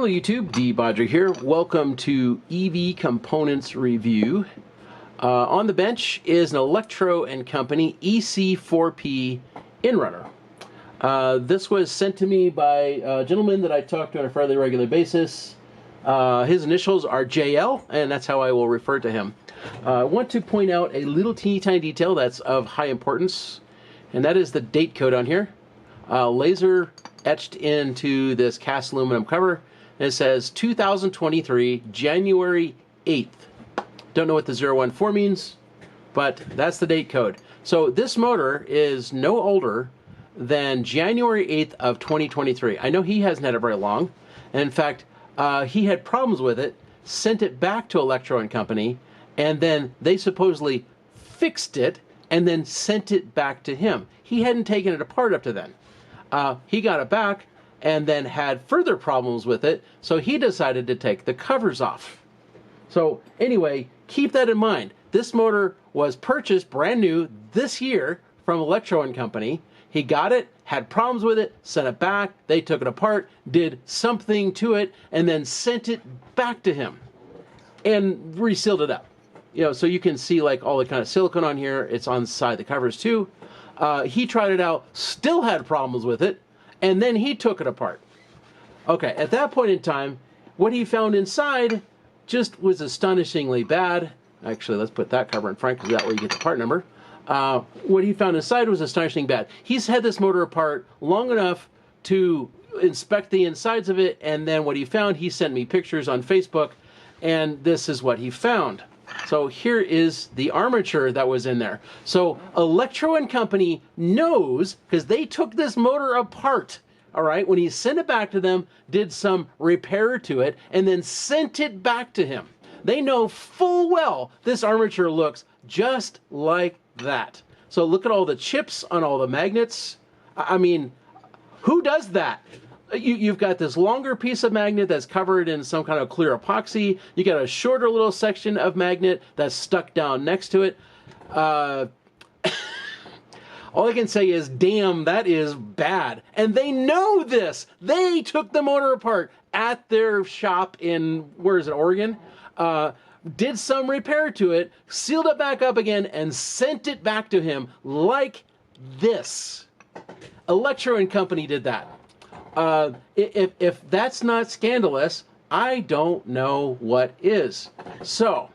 Hello YouTube, De-bodgery here. Welcome to EV Components Review. On the bench is an Electro Co EC4P in-runner. This was sent to me by a gentleman that I talk to on a fairly regular basis. His initials are JL, and that's how I will refer to him. I want to point out a little teeny tiny detail that's of high importance, and that is the date code on here. Laser etched into this cast aluminum cover, and it says 2023 January 8th. Don't know what the 014 means, but that's the date code. So this motor is no older than January 8th of 2023. I know he hasn't had it very long, and in fact he had problems with it, sent it back to Electro Co, and then they supposedly fixed it and then sent it back to him. He hadn't taken it apart up to then. He got it back and then had further problems with it, so he decided to take the covers off. So anyway, keep that in mind. This motor was purchased brand new this year from Electro Co. He got it, had problems with it, sent it back, they took it apart, did something to it, and then sent it back to him and resealed it up. You know, so you can see like all the kind of silicone on here. It's on the side of the covers too. He tried it out, still had problems with it, and then he took it apart. Okay, at that point in time, what he found inside just was astonishingly bad. Actually, let's put that cover in front because that way you get the part number. What he found inside was astonishingly bad. He's had this motor apart long enough to inspect the insides of it, and then what he found, he sent me pictures on Facebook, and this is what he found. So here is the armature that was in there. So Electro Co knows, because they took this motor apart, all right, when he sent it back to them, did some repair to it, and then sent it back to him. They know full well this armature looks just like that. So look at all the chips on all the magnets. I mean, who does that? You've got this longer piece of magnet that's covered in some kind of clear epoxy. You got a shorter little section of magnet that's stuck down next to it. All I can say is, damn, that is bad. And they know this. They took the motor apart at their shop in, where is it, Oregon? Did some repair to it, sealed it back up again, and sent it back to him like this. Electro Co did that. If that's not scandalous, I don't know what is. So,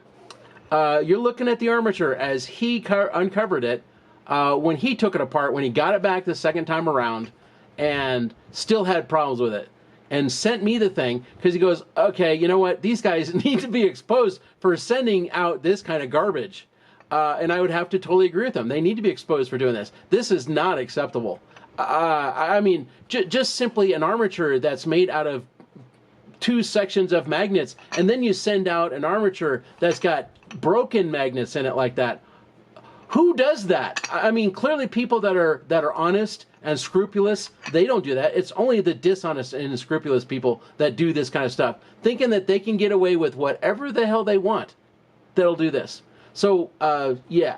you're looking at the armature as he uncovered it, when he took it apart, when he got it back the second time around, and still had problems with it, and sent me the thing, because he goes, okay, you know what, these guys need to be exposed for sending out this kind of garbage. And I would have to totally agree with them. They need to be exposed for doing this. This is not acceptable. I mean, just simply an armature that's made out of two sections of magnets, and then you send out an armature that's got broken magnets in it like that. Who does that? I mean, clearly people that are honest and scrupulous, they don't do that. It's only the dishonest and unscrupulous people that do this kind of stuff, thinking that they can get away with whatever the hell they want, that'll do this. So, yeah,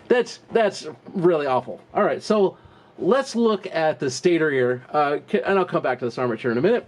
that's really awful. All right, so let's look at the stator here, and I'll come back to this armature in a minute,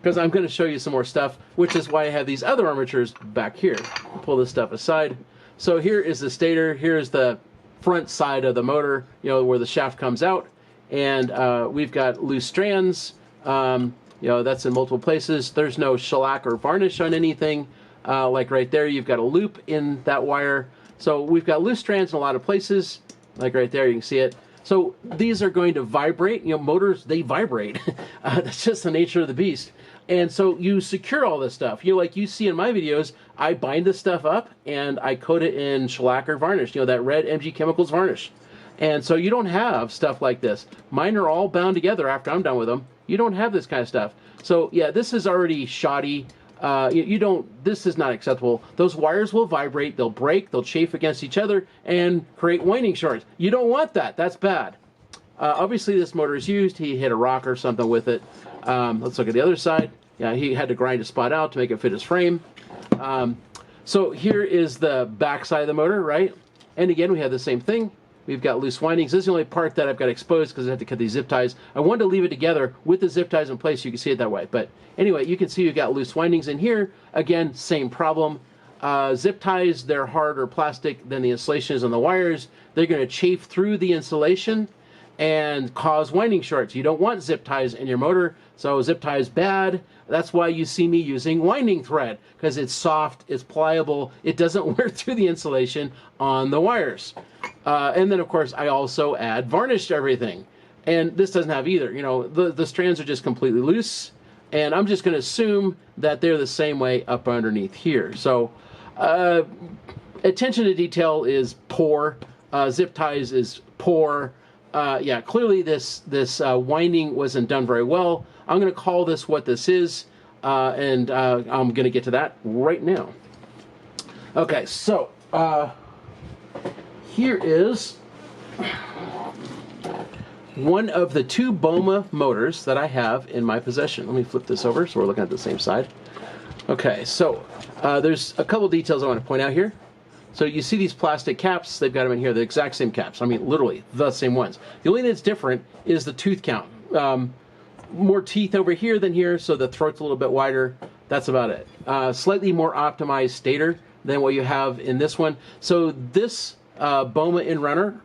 because I'm going to show you some more stuff, which is why I have these other armatures back here. Pull this stuff aside. So here is the stator. Here's the front side of the motor, you know, where the shaft comes out, and we've got loose strands. You know, that's in multiple places. There's no shellac or varnish on anything. Like right there, you've got a loop in that wire. So we've got loose strands in a lot of places. Like right there, you can see it. So these are going to vibrate. You know, motors, they vibrate. That's just the nature of the beast. And so you secure all this stuff. You know, like you see in my videos, I bind this stuff up and I coat it in shellac or varnish, you know, that red MG Chemicals varnish. And so you don't have stuff like this. Mine are all bound together after I'm done with them. You don't have this kind of stuff. So yeah, this is already shoddy. This is not acceptable. Those wires will vibrate, they'll break, they'll chafe against each other and create winding shorts. You don't want that, that's bad. Obviously this motor is used, he hit a rock or something with it. Let's look at the other side. Yeah, he had to grind a spot out to make it fit his frame. So here is the back side of the motor, right? And again, we have the same thing. we've got loose windings. This is the only part that I've got exposed because I had to cut these zip ties. I wanted to leave it together with the zip ties in place so you can see it that way. But anyway, you can see you've got loose windings in here. Again, same problem. Zip ties, they're harder plastic than the insulation is on the wires. They're going to chafe through the insulation and cause winding shorts. You don't want zip ties in your motor, so zip ties bad. That's why you see me using winding thread, because it's soft, it's pliable, it doesn't wear through the insulation on the wires. And then of course I also add varnish to everything, and this doesn't have either. You know, the strands are just completely loose, and I'm just going to assume that they're the same way up underneath here. So attention to detail is poor. Zip ties is poor. Yeah, clearly this winding wasn't done very well. I'm going to call this what this is, and I'm going to get to that right now. Okay, so here is one of the two BOMA motors that I have in my possession. Let me flip this over so we're looking at the same side. Okay, so there's a couple details I want to point out here. So you see these plastic caps, they've got them in here, the exact same caps. I mean, literally, the same ones. The only thing that's different is the tooth count. More teeth over here than here, so the throat's a little bit wider. That's about it. Slightly more optimized stator than what you have in this one. So this BOMA in-runner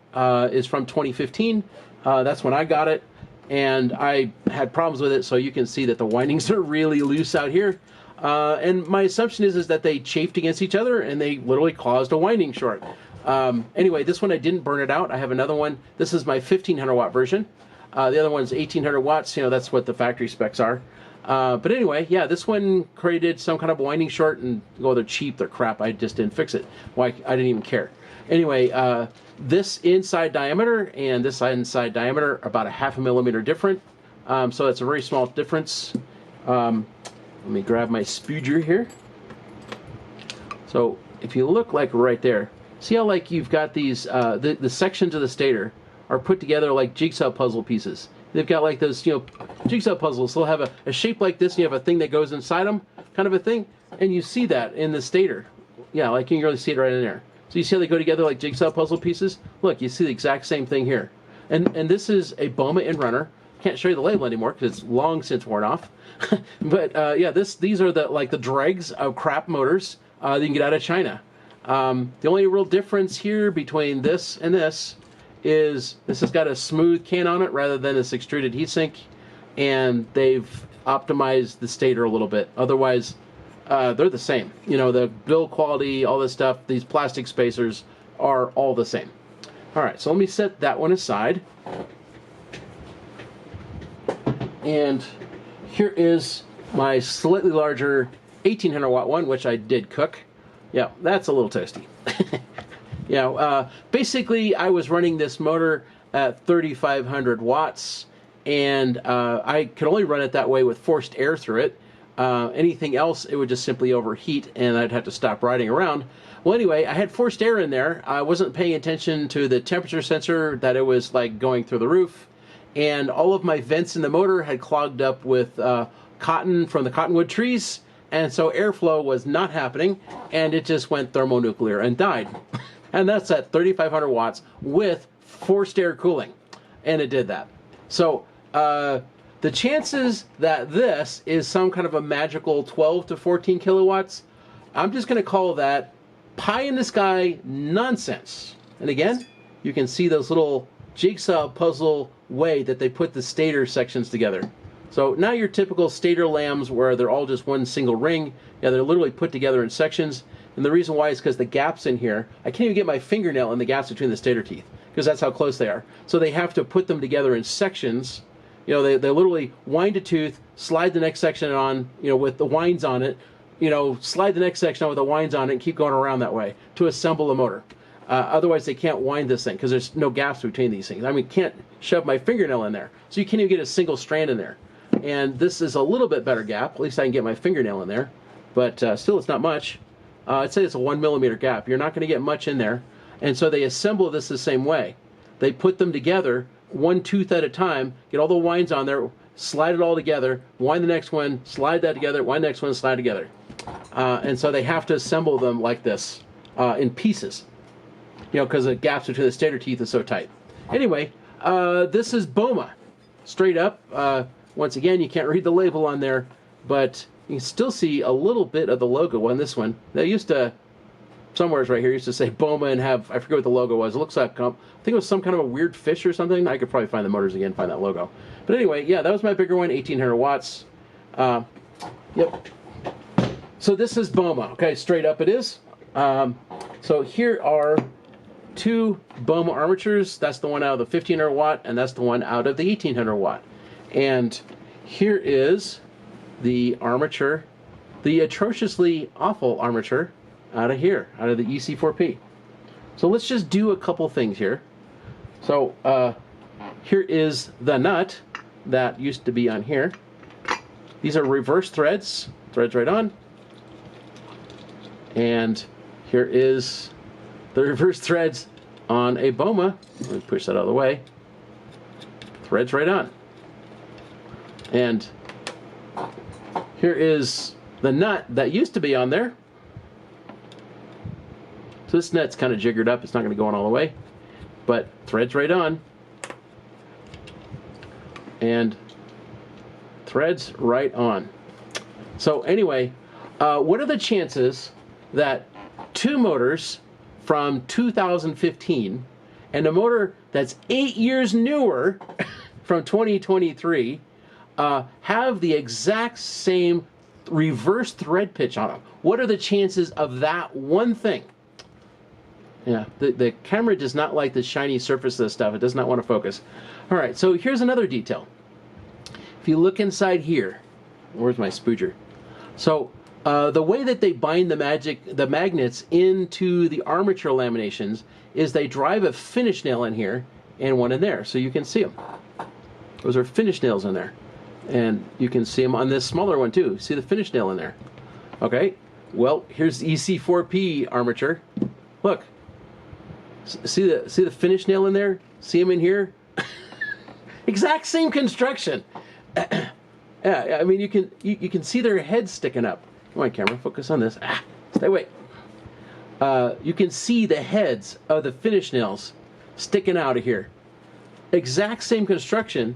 is from 2015. That's when I got it, and I had problems with it, so you can see that the windings are really loose out here. And my assumption is that they chafed against each other and they literally caused a winding short. Anyway, this one I didn't burn it out. I have another one. This is my 1500 watt version. The other one's 1800 watts. You know, that's what the factory specs are. But anyway, yeah, this one created some kind of winding short, and oh, they're cheap, they're crap. I just didn't fix it. Why? I didn't even care. Anyway, this inside diameter and this inside diameter are about a ½ millimeter different. So it's a very small difference. Let me grab my spooger here. So if you look like right there, see how like you've got these, the sections of the stator are put together like jigsaw puzzle pieces. They've got like those, you know, jigsaw puzzles. They'll have a shape like this, and you have a thing that goes inside them, kind of a thing. And you see that in the stator. Yeah, like you can really see it right in there. So you see how they go together like jigsaw puzzle pieces? Look, you see the exact same thing here. And this is a BOMA in-runner. Can't show you the label anymore because it's long since worn off. But yeah, these are the dregs of crap motors that you can get out of China. The only real difference here between this and this is this has got a smooth can on it rather than this extruded heatsink, and they've optimized the stator a little bit. Otherwise, they're the same. You know, the build quality, all this stuff, these plastic spacers are all the same. All right, so let me set that one aside. And here is my slightly larger 1800 watt one, which I did cook. Yeah, that's a little toasty. Yeah, basically I was running this motor at 3500 watts, and I could only run it that way with forced air through it. Anything else, it would just simply overheat and I'd have to stop riding around. Well, anyway, I had forced air in there. I wasn't paying attention to the temperature sensor, that it was like going through the roof. And all of my vents in the motor had clogged up with cotton from the cottonwood trees, and so airflow was not happening, and it just went thermonuclear and died. And that's at 3500 watts with forced air cooling, and it did that. So the chances that this is some kind of a magical 12 to 14 kilowatts, I'm just going to call that pie in the sky nonsense. And again, you can see those little jigsaw puzzle way that they put the stator sections together. So not your typical stator lambs where they're all just one single ring. Yeah, they're literally put together in sections. And the reason why is because the gaps in here, I can't even get my fingernail in the gaps between the stator teeth because that's how close they are. So they have to put them together in sections. You know, they literally wind a tooth, slide the next section on, you know, with the winds on it, you know, slide the next section on with the winds on it and keep going around that way to assemble the motor. Otherwise, they can't wind this thing because there's no gaps between these things. I mean, can't shove my fingernail in there. So you can't even get a single strand in there. And this is a little bit better gap. At least I can get my fingernail in there. But still, it's not much. I'd say it's a 1 millimeter gap. You're not going to get much in there. And so they assemble this the same way. They put them together, one tooth at a time, get all the winds on there, slide it all together, wind the next one, slide that together, wind the next one, slide together. And so they have to assemble them like this in pieces. you know, because the gaps between the stator teeth is so tight. Anyway, this is BOMA, straight up. Once again, you can't read the label on there, but you can still see a little bit of the logo on this one. They used to, somewhere's right here, used to say BOMA and have, I forget what the logo was. It looks like, I think it was some kind of a weird fish or something. I could probably find the motors again, find that logo. But anyway, yeah, that was my bigger one, 1800 watts. Yep. So this is BOMA, okay, straight up it is. So here are two BOMA armatures. That's the one out of the 1500 watt, and that's the one out of the 1800 watt. And here is the armature, the atrociously awful armature out of here, out of the EC4P. So let's just do a couple things here. So here is the nut that used to be on here. These are reverse threads, threads right on. And here is the reverse threads on a BOMA. Let me push that out of the way. Threads right on. And here is the nut that used to be on there. So this nut's kind of jiggered up. It's not going to go on all the way, but threads right on. And threads right on. So anyway, what are the chances that two motors from 2015 and a motor that's 8 years newer from 2023 have the exact same reverse thread pitch on them? What are the chances of that one thing? Yeah, the camera does not like the shiny surface of this stuff. It does not want to focus. All right, so here's another detail. If you look inside here, where's my spooger? So the way that they bind the magnets into the armature laminations is they drive a finish nail in here and one in there, so you can see them. Those are finish nails in there. And you can see them on this smaller one too. See the finish nail in there. Okay, well, here's the EC4P armature. Look, see the finish nail in there? See them in here? Exact same construction. Yeah, I mean, you can see their heads sticking up. Come on, camera, focus on this. Stay away. You can see the heads of the finish nails sticking out of here. Exact same construction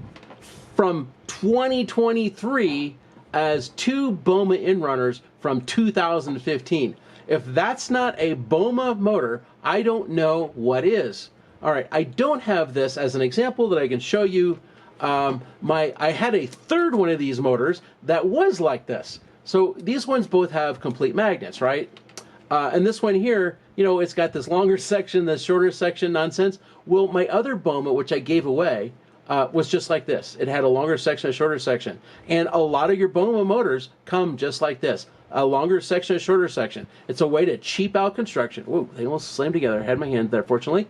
from 2023 as two BOMA in-runners from 2015. If that's not a BOMA motor, I don't know what is. All right, I don't have this as an example that I can show you. I had a third one of these motors that was like this. So these ones both have complete magnets, right? And this one here, you know, it's got this longer section, this shorter section nonsense. Well, my other BOMA, which I gave away, was just like this. It had a longer section, a shorter section. And a lot of your BOMA motors come just like this. A longer section, a shorter section. It's a way to cheap out construction. Whoa, they almost slammed together. I had my hand there, fortunately.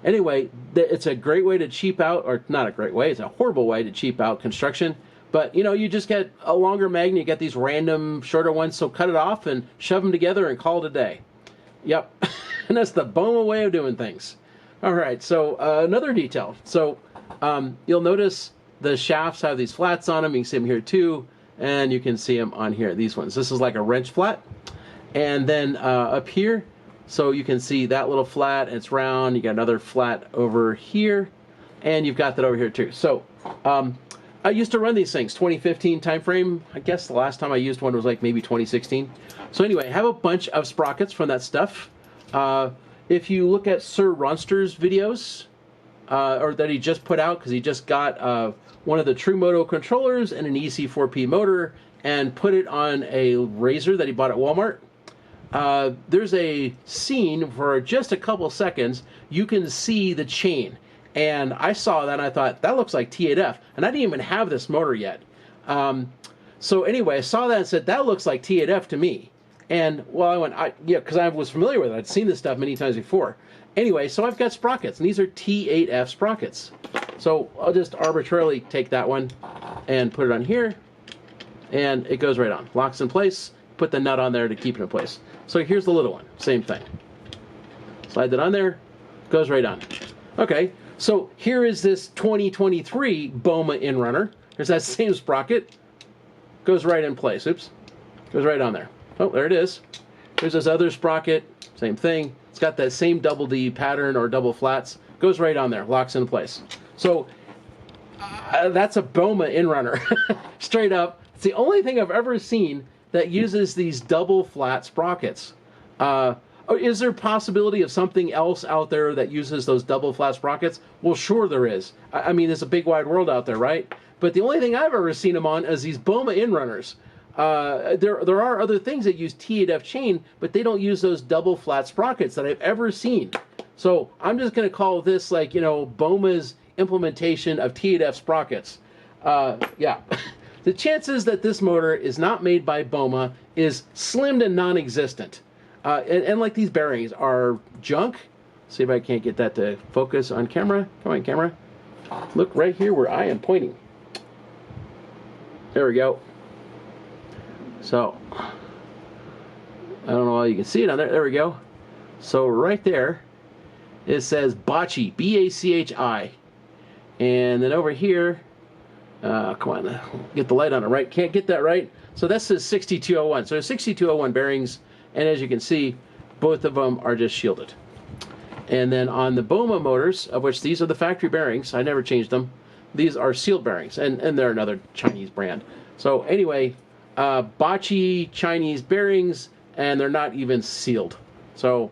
Anyway, it's a great way to cheap out, or not a great way, it's a horrible way to cheap out construction. But, you know, you just get a longer magnet, you get these random shorter ones, so cut it off and shove them together and call it a day. Yep, and that's the BOMA way of doing things. All right, so another detail. So you'll notice the shafts have these flats on them. You can see them here too, and you can see them on here, these ones. This is like a wrench flat. And then up here, so you can see that little flat, and it's round. You got another flat over here, and you've got that over here too. So I used to run these things, 2015 time frame. I guess the last time I used one was like maybe 2016. So anyway, I have a bunch of sprockets from that stuff. If you look at Sir Ronster's videos, or that he just put out, because he just got one of the TrueMoto controllers and an EC4P motor and put it on a razor that he bought at Walmart. There's a scene for just a couple seconds. You can see the chain. And I saw that and I thought, that looks like T8F. And I didn't even have this motor yet. So anyway, I saw that and said, that looks like T8F to me. And well, I went, yeah, because I was familiar with it. I'd seen this stuff many times before. Anyway, so I've got sprockets, and these are T8F sprockets. So I'll just arbitrarily take that one and put it on here, and it goes right on. Locks in place, put the nut on there to keep it in place. So here's the little one, same thing. Slide that on there, goes right on. Okay, so here is this 2023 BOMA in-runner. There's that same sprocket, goes right in place. Oops, goes right on there. Oh, there it is. There's this other sprocket, same thing. It's got that same double D pattern or double flats. Goes right on there, locks in place. So that's a BOMA in-runner, straight up. It's the only thing I've ever seen that uses these double flat sprockets. Is there a possibility of something else out there that uses those double flat sprockets? Well, sure there is. I mean, there's a big wide world out there, right? But the only thing I've ever seen them on is these BOMA in-runners. There are other things that use T8F chain, but they don't use those double flat sprockets that I've ever seen. So I'm just going to call this, like, you know, BOMA's implementation of T8F sprockets. Yeah. The chances that this motor is not made by BOMA is slim to non-existent. And like these bearings are junk. See if I can't get that to focus on camera. Come on, camera. Look right here where I am pointing. There we go. So, I don't know how you can see it on there. There we go. So right there, it says BOTCHI, B-A-C-H-I. And then over here, come on, get the light on it right. Can't get that right. So that says 6201. So 6201 bearings, and as you can see, both of them are just shielded. And then on the BOMA motors, of which these are the factory bearings, I never changed them, these are sealed bearings, and they're another Chinese brand. So anyway, BOTCHI Chinese bearings, and they're not even sealed. So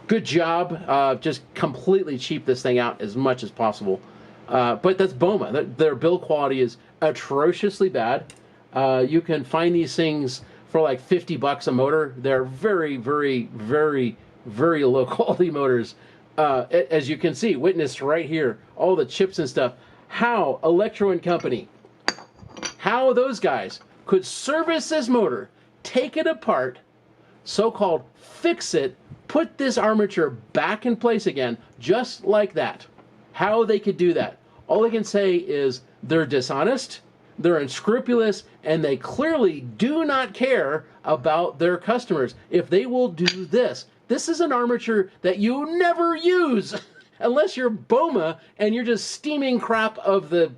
good job. Just completely cheap this thing out as much as possible. But that's BOMA. Their build quality is atrociously bad. You can find these things for like $50 a motor. They're very, very, very, very low quality motors. As you can see, witnessed right here, all the chips and stuff. How Electro Company, how those guys could service this motor, take it apart, so-called fix it, put this armature back in place again, just like that. How they could do that. All I can say is they're dishonest, they're unscrupulous, and they clearly do not care about their customers. If they will do this, this is an armature that you never use unless you're BOMA and you're just steaming crap of the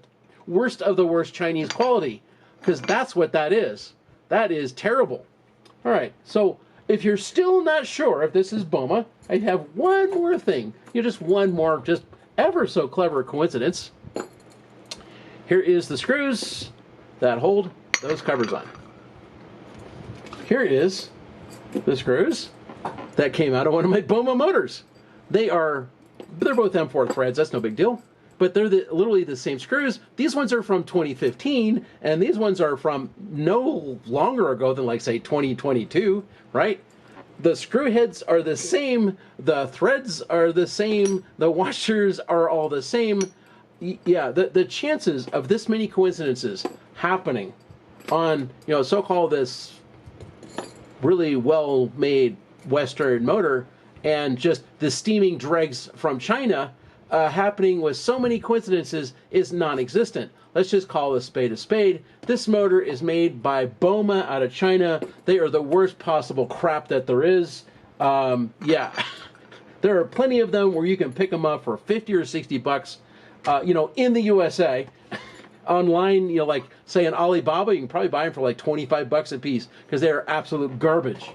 worst Chinese quality, because that's what that is. That is terrible. All right, so if you're still not sure if this is BOMA, I have one more thing. Just one more, just ever so clever coincidence. Here is the screws that hold those covers on. Here is the screws that came out of one of my BOMA motors. They're both M4 threads, that's no big deal. But they're literally the same screws. These ones are from 2015, and these ones are from no longer ago than, like, say, 2022, right? The screw heads are the same, the threads are the same, the washers are all the same. Yeah, the chances of this many coincidences happening on, you know, so-called this really well-made Western motor, and just the steaming dregs from China happening with so many coincidences is non-existent. Let's just call a spade a spade. This motor is made by BOMA out of China. They are the worst possible crap that there is. Yeah, there are plenty of them where you can pick them up for 50 or 60 bucks, you know, in the USA. Online, you know, like, say, in Alibaba, you can probably buy them for like 25 bucks a piece because they are absolute garbage.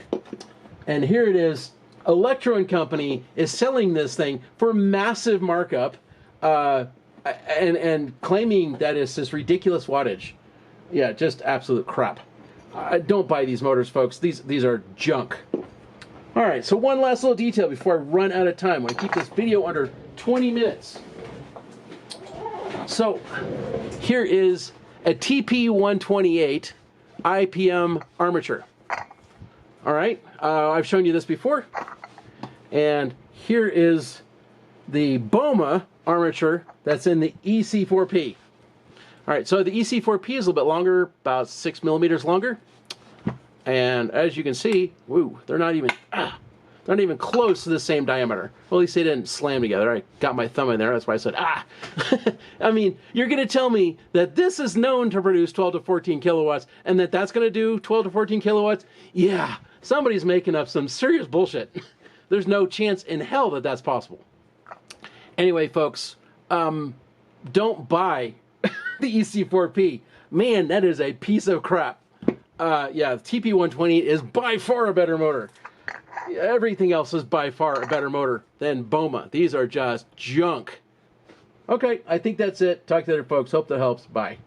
And here it is. Electro Company is selling this thing for massive markup, and claiming that it's this ridiculous wattage. Yeah, just absolute crap. Don't buy these motors, folks. These are junk. All right, so one last little detail before I run out of time. I want to keep this video under 20 minutes. So here is a TP128 IPM armature. All right, I've shown you this before. And here is the BOMA armature that's in the EC4P. All right, so the EC4P is a little bit longer, about 6 millimeters longer. And as you can see, woo, they're not even close to the same diameter. Well, at least they didn't slam together. I got my thumb in there, that's why I said, ah. I mean, you're gonna tell me that this is known to produce 12 to 14 kilowatts and that's gonna do 12 to 14 kilowatts? Yeah, somebody's making up some serious bullshit. There's no chance in hell that that's possible. Anyway, folks, don't buy the EC4P. Man, that is a piece of crap. Yeah, the TP128 is by far a better motor. Everything else is by far a better motor than BOMA. These are just junk. Okay, I think that's it. Talk to the other folks. Hope that helps. Bye.